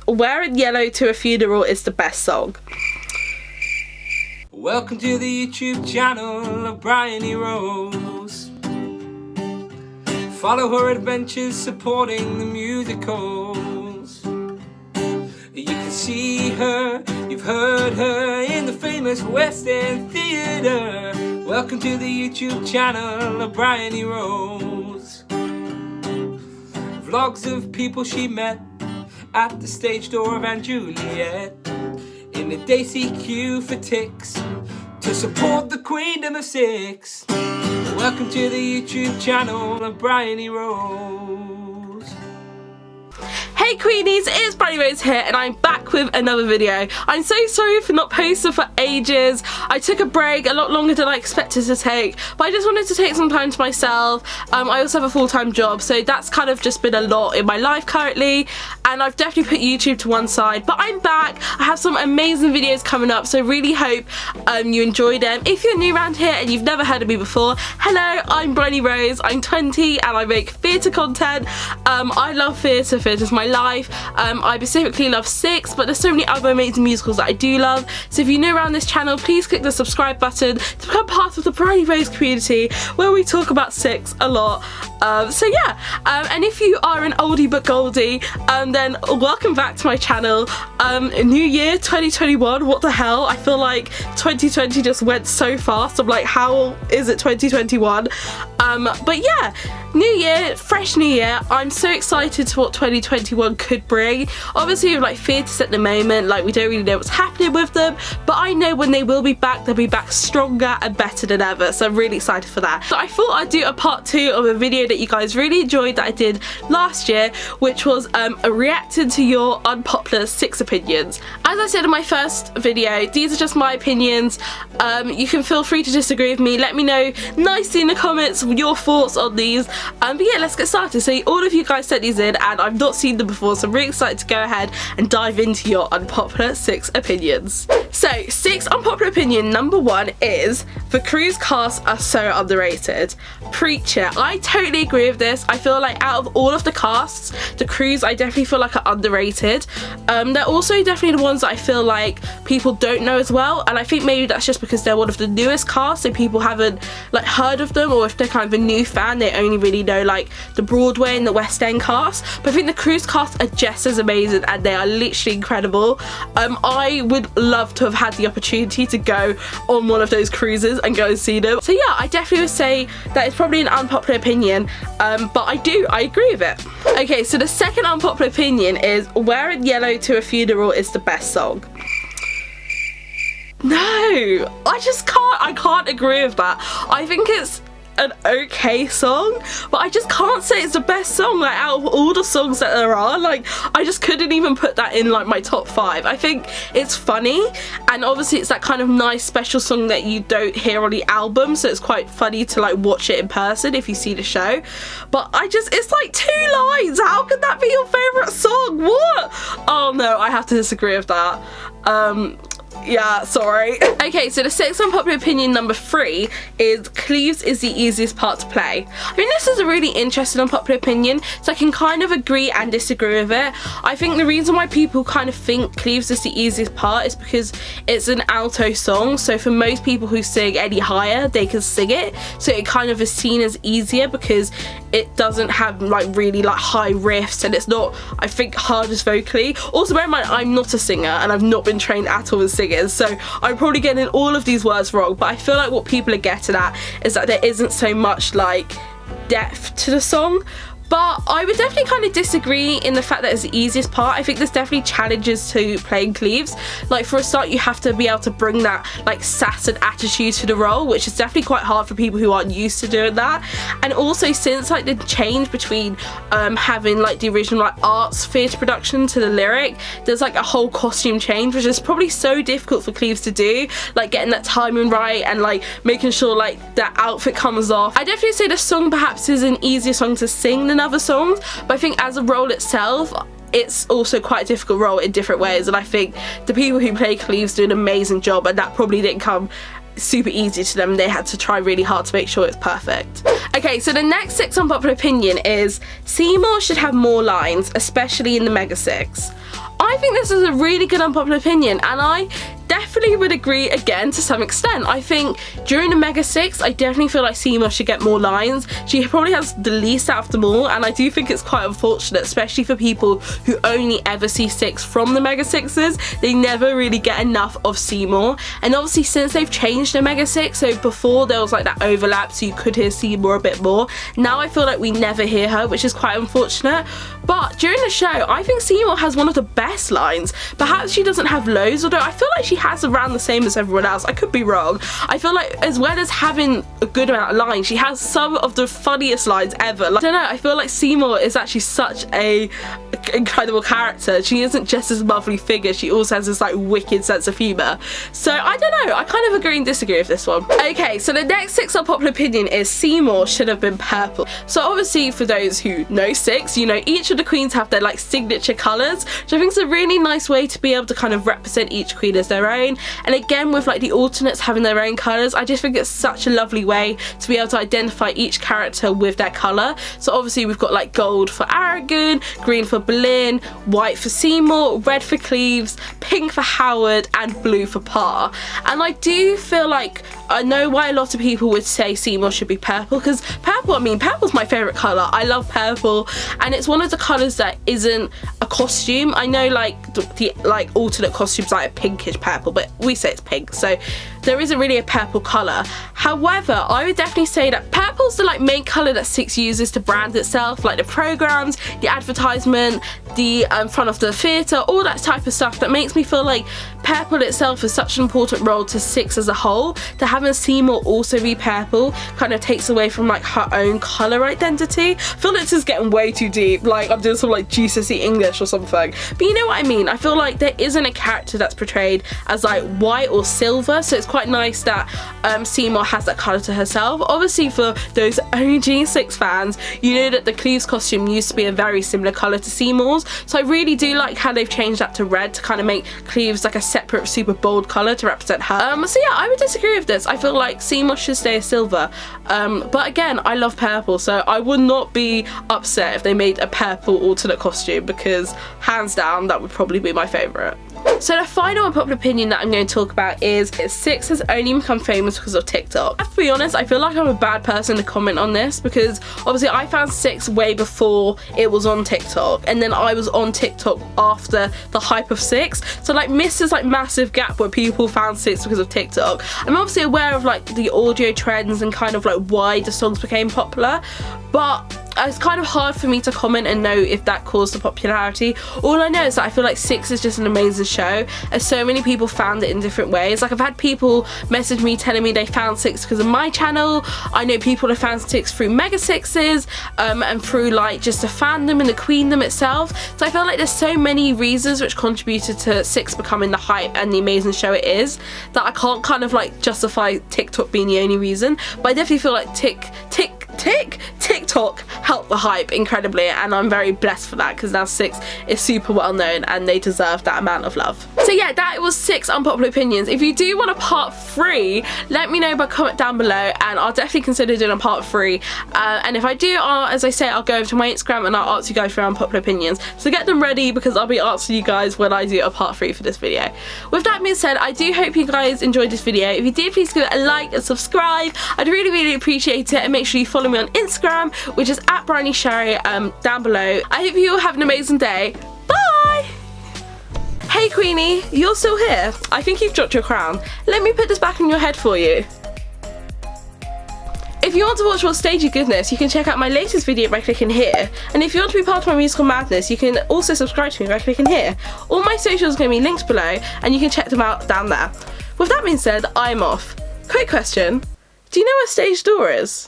Wearing Yellow to a Funeral is the best song. Welcome to the YouTube channel of Bryony Rose. Follow her adventures supporting the musicals. You can see her, you've heard her in the famous West End Theatre. Welcome to the YouTube channel of Bryony Rose. Vlogs of people she met at the stage door of Aunt Juliet. In a Daisy queue for ticks to support the Queendom of Six. Welcome to the YouTube channel of Bryony Rose. Hey Queenies, it's Bryony Rose here and I'm back with another video. I'm so sorry for not posting for ages. I took a break, a lot longer than I expected to take, but I just wanted to take some time to myself. I also have a full-time job, so that's kind of just been a lot in my life currently, and I've definitely put YouTube to one side, but I'm back. I have some amazing videos coming up, so really hope you enjoy them. If you're new around here and you've never heard of me before, hello, I'm Bryony Rose, I'm 20 and I make theatre content. I love theatre, theatre's my life. I specifically love Six, but there's so many other amazing musicals that I do love, so if you're new around this channel, please click the subscribe button to become part of the Bryony Rose community where we talk about Six a lot. So yeah, and if you are an oldie but goldie, then welcome back to my channel. New year 2021, what the hell, I feel like 2020 just went so fast. I'm like, how is it 2021? But yeah, new year, fresh new year. I'm so excited to what 2021 could bring. Obviously with like theatres at the moment, like we don't really know what's happening with them, but I know when they will be back, they'll be back stronger and better than ever, so I'm really excited for that. So I thought I'd do a part 2 of a video that you guys really enjoyed that I did last year, which was a reacting to your unpopular 6 opinions. As I said in my first video, these are just my opinions. You can feel free to disagree with me, let me know nicely in the comments your thoughts on these, but yeah, let's get started. So all of you guys sent these in and I've not seen them before, so I'm really excited to go ahead and dive into your unpopular 6 opinions. So 6 unpopular opinion number 1 is the cruise cast are so underrated. Preach it. I totally agree with this. I feel like out of all of the casts, the crews I definitely feel like are underrated. They're also definitely the ones that I feel like people don't know as well, and I think maybe that's just because they're one of the newest casts, so people haven't like heard of them, or if they're kind of a new fan, they only really know like the Broadway and the West End cast. But I think the cruise cast are just as amazing and they are literally incredible. I would love to have had the opportunity to go on one of those cruises and go and see them. So yeah, I definitely would say that it's probably an unpopular opinion, but I agree with it. Okay, so the second unpopular opinion is Wearing Yellow to a Funeral is the best song. No, I can't agree with that. I think it's an okay song, but I just can't say it's the best song. Like out of all the songs that there are, like I just couldn't even put that in like my top 5. I think it's funny, and obviously it's that kind of nice special song that you don't hear on the album, so it's quite funny to like watch it in person if you see the show. But it's like 2 lines. How could that be your favorite song? What? Oh no, I have to disagree with that. Yeah, sorry. Okay, so the 6th unpopular opinion number 3 is Cleves is the easiest part to play. I mean, this is a really interesting unpopular opinion, so I can kind of agree and disagree with it. I think the reason why people kind of think Cleves is the easiest part is because it's an alto song, so for most people who sing any higher, they can sing it, so it kind of is seen as easier because it doesn't have like really like high riffs, and it's not, I think, hardest vocally. Also bear in mind, I'm not a singer and I've not been trained at all in singing, so I'm probably getting all of these words wrong, but I feel like what people are getting at is that there isn't so much like depth to the song. But I would definitely kind of disagree in the fact that it's the easiest part. I think there's definitely challenges to playing Cleves. Like for a start, you have to be able to bring that like sass and attitude to the role, which is definitely quite hard for people who aren't used to doing that. And also since like the change between having like the original like arts theatre production to the lyric, there's like a whole costume change, which is probably so difficult for Cleves to do, like getting that timing right and like making sure like that outfit comes off. I definitely say the song perhaps is an easier song to sing than other songs, but I think as a role itself, it's also quite a difficult role in different ways, and I think the people who play Cleves do an amazing job, and that probably didn't come super easy to them. They had to try really hard to make sure it's perfect. Okay, so the next 6 unpopular opinion is Seymour should have more lines, especially in the Mega 6. I think this is a really good unpopular opinion, and I definitely would agree again to some extent. I think during the Mega 6, I definitely feel like Seymour should get more lines. She probably has the least out of them all, and I do think it's quite unfortunate, especially for people who only ever see 6 from the Mega 6s. They never really get enough of Seymour, and obviously since they've changed the Mega 6, so before there was like that overlap so you could hear Seymour a bit more, now I feel like we never hear her, which is quite unfortunate. But during the show, I think Seymour has one of the best lines. Perhaps she doesn't have loads, although I feel like she has around the same as everyone else. I could be wrong. I feel like as well as having a good amount of lines, she has some of the funniest lines ever. Like, I don't know, I feel like Seymour is actually such a incredible character. She isn't just this lovely figure, she also has this like wicked sense of humour. So I don't know, I kind of agree and disagree with this one. Okay, so the next 6 unpopular opinion is Seymour should have been purple. So obviously for those who know 6, you know, each of the queens have their like signature colours, which I think is a really nice way to be able to kind of represent each queen as their own. And again, with like the alternates having their own colours, I just think it's such a lovely way to be able to identify each character with their colour. So obviously we've got like gold for Aragon, green for Boleyn, white for Seymour, red for Cleves, pink for Howard, and blue for Parr. And I do feel like I know why a lot of people would say Seymour should be purple, because purple, I mean, purple's my favourite colour. I love purple, and it's one of the colours that isn't a costume. I know like the like alternate costumes like a pinkish purple, but we say it's pink, so there isn't really a purple colour. However, I would definitely say that purple's the like main colour that 6 uses to brand itself, like the programmes, the advertisement, the front of the theatre, all that type of stuff that makes me feel like purple itself is such an important role to 6 as a whole. To having Seymour also be purple kind of takes away from like her own colour identity. I feel like this is getting way too deep, like I'm doing some like GCSE English or something, but you know what I mean. I feel like there isn't a character that's portrayed as like white or silver, so it's quite nice that Seymour has that colour to herself. Obviously for those OG 6 fans, you know that the Cleves costume used to be a very similar colour to Seymour's, so I really do like how they've changed that to red to kind of make Cleves like a separate super bold colour to represent her. So yeah, I would disagree with this. I feel like Seymour should stay a silver, but again, I love purple, so I would not be upset if they made a purple alternate costume, because hands down that would probably be my favourite. So the final unpopular opinion that I'm going to talk about is 6 has only become famous because of TikTok. I have to be honest, I feel like I'm a bad person to comment on this, because obviously I found 6 way before it was on TikTok, and then I was on TikTok after the hype of 6, so like missed this like massive gap where people found 6 because of TikTok. I'm obviously aware of like the audio trends and kind of like why the songs became popular, but it's kind of hard for me to comment and know if that caused the popularity. All I know is that I feel like 6 is just an amazing show, as so many people found it in different ways. Like I've had people message me telling me they found 6 because of my channel. I know people have found 6 through Mega 6s and through like just the fandom and the queendom itself. So I feel like there's so many reasons which contributed to 6 becoming the hype and the amazing show it is, that I can't kind of like justify TikTok being the only reason. But I definitely feel like TikTok helped the hype incredibly, and I'm very blessed for that, because now 6 is super well known and they deserve that amount of love. So yeah, that was 6 unpopular opinions. If you do want a part 3, let me know by comment down below, and I'll definitely consider doing a part 3. And if I do, as I say, I'll go over to my Instagram and I'll answer you guys for unpopular opinions. So get them ready, because I'll be answering you guys when I do a part 3 for this video. With that being said, I do hope you guys enjoyed this video. If you did, please give it a like and subscribe. I'd really appreciate it, and make sure you follow me on Instagram, which is at Bryony down below. I hope you all have an amazing day. Bye! Hey Queenie, you're still here? I think you've dropped your crown. Let me put this back on your head for you. If you want to watch more stagey goodness, you can check out my latest video by clicking here. And if you want to be part of my musical madness, you can also subscribe to me by clicking here. All my socials are going to be linked below, and you can check them out down there. With that being said, I'm off. Quick question. Do you know where stage door is?